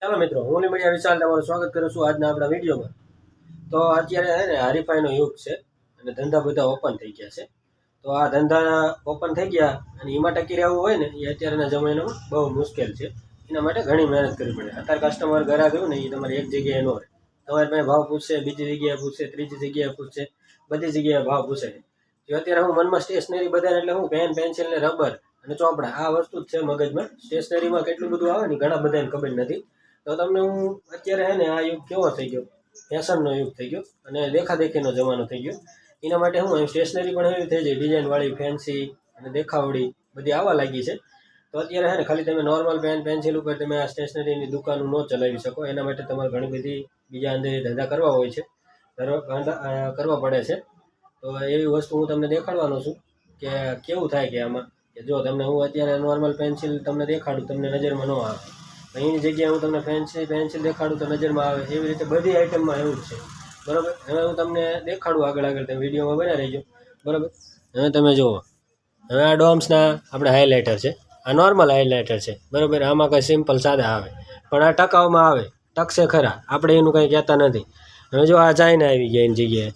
ચાલો મિત્રો, હું લીમડિયા વિશાલ તમારું સ્વાગત કરું છું આજના આપણા વિડીયોમાં. તો અત્યારે છે ને હરીફાઈનો યુગ છે અને ધંધા બધા ઓપન થઈ ગયા છે. તો આ ધંધા ઓપન થઈ ગયા અને એમાં ટકી રહેવું હોય ને એ અત્યારના જમાનામાં બહુ મુશ્કેલ છે. એના માટે ઘણી મહેનત કરવી પડે. અત્યારે કસ્ટમર ઘરે આવ્યું ને એ તમારે એક જગ્યાએ ન હોય, તમારે પાસે ભાવ પૂછશે, બીજી જગ્યાએ પૂછશે, ત્રીજી જગ્યાએ પૂછશે, બધી જગ્યાએ ભાવ પૂછે. જો અત્યારે હું મનમાં સ્ટેશનરી બધાને એટલે હું પેન, પેન્સિલ ને રબર અને ચોપડા આ વસ્તુ જ છે મગજમાં. સ્ટેશનરીમાં કેટલું બધું આવે ને ઘણા બધાને ખબર નથી. તો તમને હું અત્યારે છે ને આ યુગ કેવો થઈ ગયો, ફેશનનો યુગ થઈ ગયો અને દેખાદેખીનો જમાનો થઈ ગયો. એના માટે હું સ્ટેશનરી પણ એવી થઈ જાય ડિઝાઇનવાળી, ફેન્સી અને દેખાવડી બધી આવવા લાગી છે. તો અત્યારે છે ને ખાલી તમે નોર્મલ પેન, પેન્સિલ ઉપર તમે આ સ્ટેશનરીની દુકાનો ન ચલાવી શકો. એના માટે તમારે ઘણી બધી બીજા અંદર ધંધા કરવા હોય છે, કરવા પડે છે. તો એવી વસ્તુ હું તમને દેખાડવાનો છું કે કેવું થાય કે આમાં કે જો તમને હું અત્યારે નોર્મલ પેન્સિલ તમને દેખાડું, તમને નજરમાં ન આવે. એની જગ્યાએ હું તમને પેન્સિલ દેખાડું તો નજરમાં આવે. એવી રીતે બધી આઈટમમાં એવું જ છે, બરાબર. હવે હું તમને દેખાડું આગળ તમે વિડીયોમાં બના રહીજો, બરાબર. હવે તમે જુઓ, હવે આ ડોમ્સના આપણે હાઇલાઇટર છે, આ નોર્મલ હાઇલાઇટર છે, બરાબર. આમાં કંઈ સિમ્પલ સાદા આવે પણ આ ટકાઉમાં આવે, ટકશે ખરા, આપણે એનું કંઈ કહેતા નથી. હવે જો આ ચાઇના આવી ગયા એની જગ્યાએ.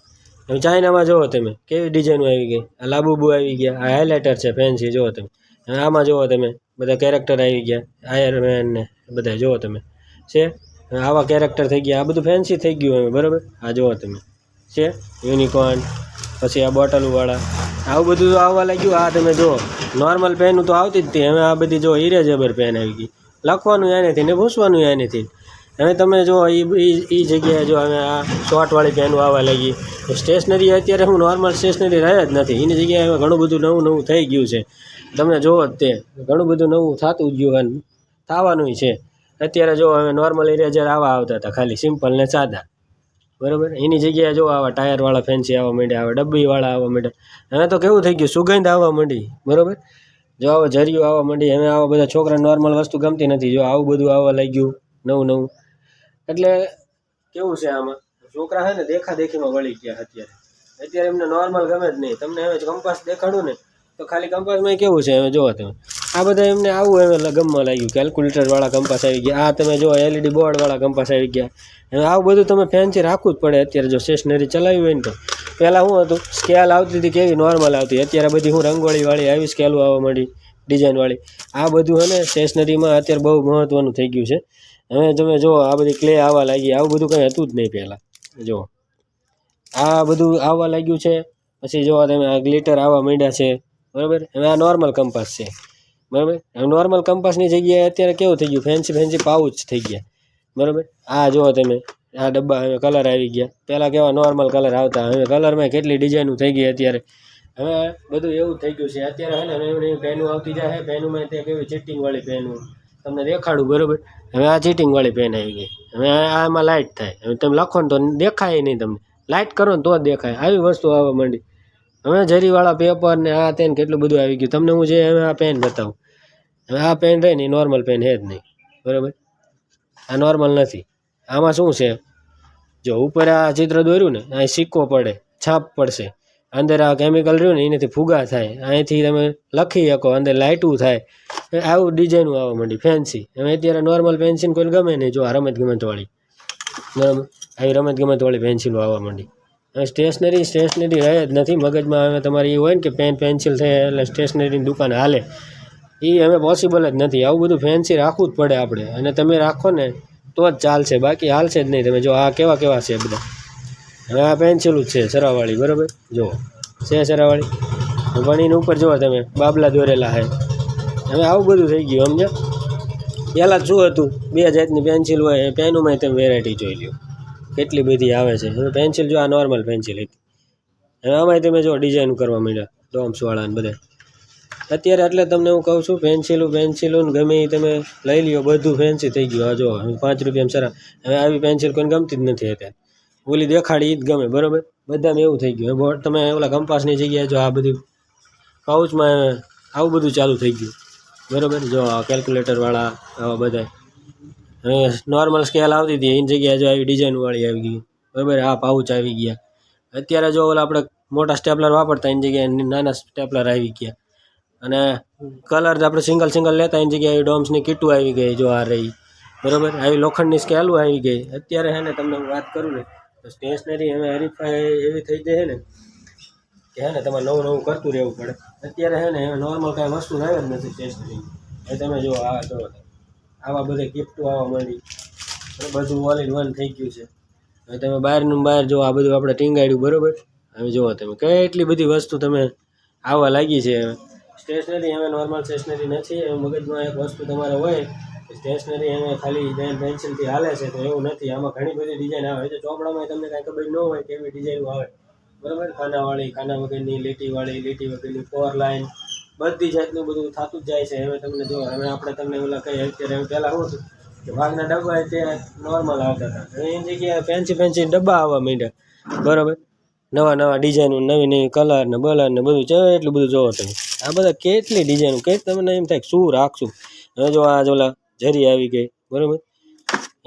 હવે ચાઇનામાં જુઓ તમે કેવી ડિઝાઇનો આવી ગઈ, આ લાબુબુ આવી ગયા, આ હાઇલાઇટર છે ફેન્સી જુઓ તમે. હવે આમાં જુઓ તમે બધા કેરેક્ટર આવી ગયા, આયરમેન ને બધા જુઓ તમે છે. આવા કેરેક્ટર થઈ ગયા, આ બધું ફેન્સી થઈ ગયું હવે, બરાબર. આ જુઓ તમે છે યુનિકોર્ન, પછી આ બોટલવાળા આવું બધું આવવા લાગ્યું. આ તમે જુઓ નોર્મલ પેનું તો આવતી જ હતી, હવે આ બધી જો ઇરેઝેબર પેન આવી ગઈ, લખવાનું એનેથી ને ભૂસવાનું એનેથી. હવે તમે જો એ જગ્યાએ જો હવે આ શોર્ટવાળી પેનો આવવા લાગી. સ્ટેશનરી અત્યારે હું નોર્મલ સ્ટેશનરી રહે જ નથી, એની જગ્યાએ હવે ઘણું બધું નવું થઈ ગયું છે. તમે જુઓ તે ઘણું બધું નવું થતું ગયું અને થવાનું છે. અત્યારે જો હવે નોર્મલ ઇરેઝર આવા આવતા હતા, ખાલી સિમ્પલ ને સાદા, બરાબર. એની જગ્યાએ જો આવા ટાયરવાળા ફેન્સી આવવા માંડ્યા, આવા ડબ્બીવાળા આવવા માંડ્યા. હવે તો કેવું થઈ ગયું, સુગંધ આવવા માંડી, બરાબર. જો આવો જરીયું આવવા માંડી. હવે આવા બધા છોકરા નોર્મલ વસ્તુ ગમતી નથી, જો આવું બધું આવવા લાગ્યું નવું. એટલે કેવું છે આમાં, છોકરા છે ને દેખાદેખીમાં વળી ગયા અત્યારે એમને નોર્મલ ગમે જ નહીં. તમને હવે કંપાસ દેખાડું ને તો ખાલી કંપાસમાં કેવું છે, હવે જુઓ તમે આ બધા એમને આવું હવે ગમવા લાગ્યું. કેલ્ક્યુલેટરવાળા કંપાસ આવી ગયા, આ તમે જો એલઈડી બોર્ડવાળા કંપાસ આવી ગયા. હવે આવું બધું તમે ફેન્સી રાખવું જ પડે અત્યારે જો સ્ટેશનરી ચલાવી હોય ને તો. પહેલાં શું હતું, સ્કેલ આવતી હતી કેવી નોર્મલ આવતી, અત્યારે બધી હું રંગોળીવાળી આવી સ્કેલો આવવા માંડી, ડિઝાઇનવાળી. આ બધું છે ને સ્ટેશનરીમાં અત્યારે બહુ મહત્ત્વનું થઈ ગયું છે. હવે તમે જુઓ આ બધી ક્લે આવવા લાગી, આવું બધું કંઈ હતું જ નહીં પહેલાં. જુઓ આ બધું આવવા લાગ્યું છે. પછી જો તમે આ ગ્લિટર આવવા માંડ્યા છે, બરાબર. હવે આ નોર્મલ કંપાસ છે, બરાબર. હવે નોર્મલ કંપાસની જગ્યાએ અત્યારે કેવું થઈ ગયું, ફેન્સી પાઉચ થઈ ગયા, બરાબર. આ જુઓ તમે આ ડબ્બા હવે કલર આવી ગયા. પહેલાં કેવા નોર્મલ કલર આવતા, હવે કલરમાં કેટલી ડિઝાઇનો થઈ ગઈ અત્યારે. હવે બધું એવું થઈ ગયું છે અત્યારે. છે ને એવી પેનું આવતી જાય, પેનુંમાં ત્યાં કેવી ચીટિંગવાળી પેનું તમને દેખાડું, બરાબર. હવે આ ચીટિંગવાળી પેન આવી ગઈ. હવે આમાં લાઇટ થાય, હવે તમે લખો ને તો દેખાય નહીં, તમને લાઇટ કરો ને તો જ દેખાય, આવી વસ્તુ આવવા માંડી. હવે જરીવાળા પેપર ને આ તેને કેટલું બધું આવી ગયું. તમને હું જે હવે આ પેન બતાવું, હવે આ પેન રહે ને નોર્મલ પેન છે જ નહીં, બરાબર. આ નોર્મલ નથી. આમાં શું છે, જો ઉપર આ ચિત્ર દોર્યું ને અહીં સિક્કો પડે, છાપ પડશે, અંદર આ કેમિકલ રહ્યું ને એનાથી ફુગા થાય, અહીંથી તમે લખી શકો, અંદર લાઇટું થાય. આવું ડિઝાઇનું આવવા માંડી ફેન્સી. હવે અત્યારે નોર્મલ પેન્સિલ કોઈને ગમે નહીં, જો આ રમતગમતવાળી, બરાબર. આવી રમતગમતવાળી પેન્સિલો આવવા માંડી. હવે સ્ટેશનરી રહે જ નથી મગજમાં. હવે તમારે એ હોય ને કે પેન પેન્સિલ થાય એટલે સ્ટેશનરીની દુકાન હાલે, એ હવે પોસિબલ જ નથી. આવું બધું ફેન્સી રાખવું જ પડે આપણે, અને તમે રાખો ને તો જ ચાલશે, બાકી હાલશે જ નહીં. તમે જો આ કેવા છે બધા. હવે આ પેન્સિલું જ છે સરાવાળી, બરાબર. જુઓ છે સરાવાળી, પણ એની ઉપર જુઓ તમે બાબલા દોરેલા છે. હવે આવું બધું થઈ ગયું, સમજો. પહેલાં શું હતું, બે જાતની પેન્સિલ હોય, પેનુંમાં તમે વેરાયટી જોઈ લો કેટલી બધી આવે છે. હવે પેન્સિલ જો આ નોર્મલ પેન્સિલ હતી, હવે આમાંય તમે જો ડિઝાઇન કરવા માંડ્યા ડોમ્સવાળા ને બધા અત્યારે. એટલે તમને હું કહું છું પેન્સિલું ગમે એ તમે લઈ લ્યો, બધું ફેન્સી થઈ ગયું. આ જો 5 રૂપિયામાં સરા. હવે આવી પેન્સિલ કોઈને ગમતી જ નથી અત્યારે, ઓલી દેખાડી એ જ ગમે, બરાબર. બધામાં એવું થઈ ગયું. હવે તમે ઓલા કંપાસની જગ્યાએ જો આ બધી પાઉચમાં આવું બધું ચાલુ થઈ ગયું, બરાબર. જો આ કેલ્ક્યુલેટરવાળા આવા બધા. હવે નોર્મલ સ્કેલ આવતી હતી એની જગ્યાએ જો આવી ડિઝાઇનવાળી આવી ગઈ, બરાબર. આ પાઉચ આવી ગયા. અત્યારે જો ઓલા આપણે મોટા સ્ટેપલર વાપરતા એની જગ્યાએ નાના સ્ટેપલર આવી ગયા. અને કલર આપણે સિંગલ લેતા એની જગ્યાએ ડોમ્સની કીટું આવી ગઈ, જો આ રહી, બરાબર. આવી લોખંડની સ્કેલો આવી ગઈ. અત્યારે હે ને તમને હું વાત કરું ને તો સ્ટેશનરી હવે હરીફાઈ એવી થઈ જાય ને કે હે ને તમારે નવું નવું કરતું રહેવું પડે. અત્યારે હે ને નોર્મલ કાંઈ વસ્તુ રહે જ નથી સ્ટેશનરી. એ તમે જો આ જો આવા બધા ગિફ્ટો આવવા માંડી, બધું ઓલ ઇન વન થઈ ગયું છે. હવે તમે બહારનું બહાર જો આ બધું આપણે ટીંગાડ્યું બરાબર. હવે જુઓ તમે કેટલી બધી વસ્તુ તમે આવવા લાગી છે. સ્ટેશનરી હવે નોર્મલ સ્ટેશનરી નથી. હવે મગજમાં એક વસ્તુ તમારે હોય કે સ્ટેશનરી હવે ખાલી પેન પેન્સિલથી હાલે છે, તો એવું નથી. આમાં ઘણી બધી ડિઝાઇન આવે છે. ચોપડામાં તમને કાંઈ ખબર ન હોય કેવી ડિઝાઇનો આવે બરાબર. ખાનાવાળી, ખાના વગરની, લીટીવાળી, લીટી વગરની, 4 લાઈન, બધી જાતનું બધું થતું જ જાય છે. હવે તમને જો હવે આપણે તમને ઓલા કહીએ અત્યારે હવે પહેલાં શું હતું કે ભાગના ડબ્બા તે નોર્મલ આવતા હતા. હવે એની જગ્યાએ ફેન્સી ડબ્બા આવવા માંડ્યા બરાબર. નવા નવા ડિઝાઇનો, નવી નવી કલર ને બલર ને બધું છે. એટલું બધું જોવો તમે આ બધા કેટલી ડિઝાઇનો, તમને એમ થાય શું રાખશું. હવે જો આ ઓલા જરી આવી ગઈ બરાબર.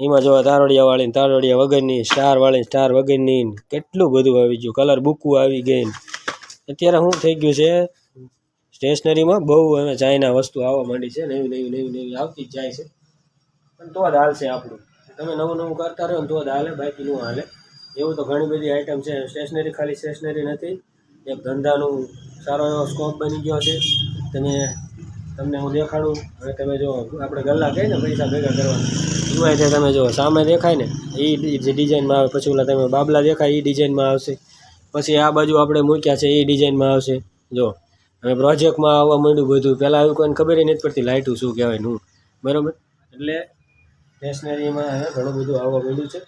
એમાં જો તારોડિયાવાળી, તારોડિયા વગરની, સ્ટારવાળી, સ્ટાર વગરની, કેટલું બધું આવી ગયું. કલર બુકું આવી ગઈ. અત્યારે શું થઈ ગયું છે સ્ટેશનરીમાં બહુ હવે ચાઇના વસ્તુ આવવા માંડી છે. નવી આવતી જ જાય છે. પણ તો જ હાલશે આપણું. તમે નવું નવું કરતા રહો ને તો જ હાલે, બાકી ન હાલે. એવું તો ઘણી બધી આઈટમ છે. સ્ટેશનરી ખાલી સ્ટેશનરી નથી, એક ધંધાનું સારો એવો સ્કોપ બની ગયો છે. તમને હું દેખાડું. હવે તમે જો આપણે ગલ્લા કહીએ ને પૈસા ભેગા કરવા, એમાં તે તમે જો સામે દેખાય ને એ જે ડિઝાઇનમાં આવે. પછી ઓલા તમે બાબલા દેખાય એ ડિઝાઇનમાં આવશે. પછી આ બાજુ આપણે મૂક્યા છે એ ડિઝાઇનમાં આવશે. જો હવે પ્રોજેક્ટમાં આવવા માંડ્યું બધું. પહેલાં આવ્યું કોઈને ખબર નથી પડતી લાઇટું શું કહેવાય નું બરાબર. એટલે સ્ટેશનરીમાં હવે ઘણું બધું આવવા માંડ્યું છે.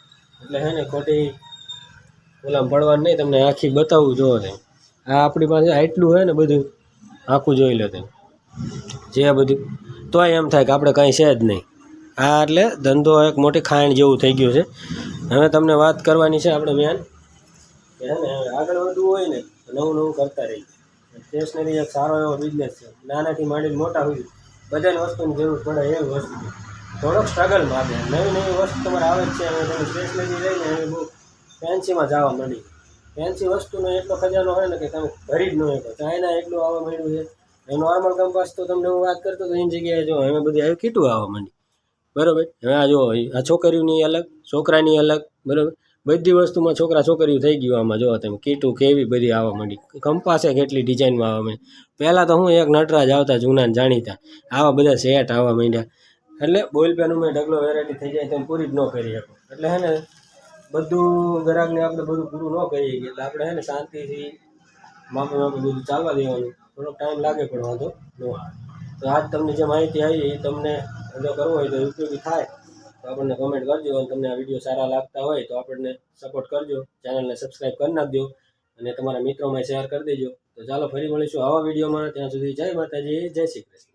એટલે હે ને ખોટી ઓલા પડવાનું નહીં. તમને આખી બતાવવું જોવો ને આ આપણી પાસે આટલું હોય ને બધું આખું જોઈ લો તમે જે બધું, તોય એમ થાય કે આપણે કાંઈ છે જ નહીં. આ એટલે ધંધો એક મોટી ખાણ જેવું થઈ ગયું છે. હવે તમને વાત કરવાની છે આપણે મેન કે હે ને આગળ વધવું હોય ને નવું નવું કરતા રહીએ. સ્ટેશનરી એક સારો એવો બિઝનેસ છે. નાનાથી માંડીને મોટા સુધી બધાની વસ્તુની જરૂર પડે એવી વસ્તુ છે. થોડોક સ્ટ્રગલ માગે. નવી વસ્તુ તમારે આવે જ છે. હવે તમે સ્ટેશનરી લઈને હવે બહુ ફેન્સીમાં જવા માંડી. ફેન્સી વસ્તુનો એટલો ખજાનો હોય ને કે તમે ભરી જ ન શકો. ચાઇના એટલું આવવા માંડ્યું છે. એ નોર્મલ કંપાસ તો તમને હું વાત કરતો તો એની જગ્યાએ જો હવે બધી આવી કીટું આવવા માંડી બરાબર. હવે આ જો આ છોકરીઓની અલગ, છોકરાની અલગ બરાબર. બધી વસ્તુમાં છોકરા છોકરીઓ થઈ ગયું. આમાં જો તમે કીટું કેવી બધી આવવા માંડી. કંપાસે કેટલી ડિઝાઇનમાં આવવા માંડી. પહેલાં તો હું એક નટરાજ આવતા જૂના જાણીતા, આવા બધા સેટ આવવા માંડ્યા. એટલે બોલ પેનમાં ઢગલો વેરાયટી થઈ જાય તમે પૂરી જ ન કરી શકો. એટલે હે ને બધું ગ્રાહકને આપણે બધું પૂરું ન કરીએ એટલે આપણે હે ને શાંતિથી માપે બધું ચાલવા દેવાનું. થોડોક ટાઈમ લાગે પણ વાંધો ન આવે. તો આજ તમને જે માહિતી આવી એ તમને ધંધો કરવો હોય તો ઉપયોગી થાય તો આપણને કમેન્ટ કરજો. અને તમને આ વિડીયો સારા લાગતા હોય તો આપણને સપોર્ટ કરજો. ચેનલને સબસ્ક્રાઈબ કરી નાખજો અને તમારા મિત્રોમાં શેર કરી દેજો. તો ચાલો ફરી મળીશું આવા વિડીયોમાં. ત્યાં સુધી જય માતાજી, જય શ્રી કૃષ્ણ.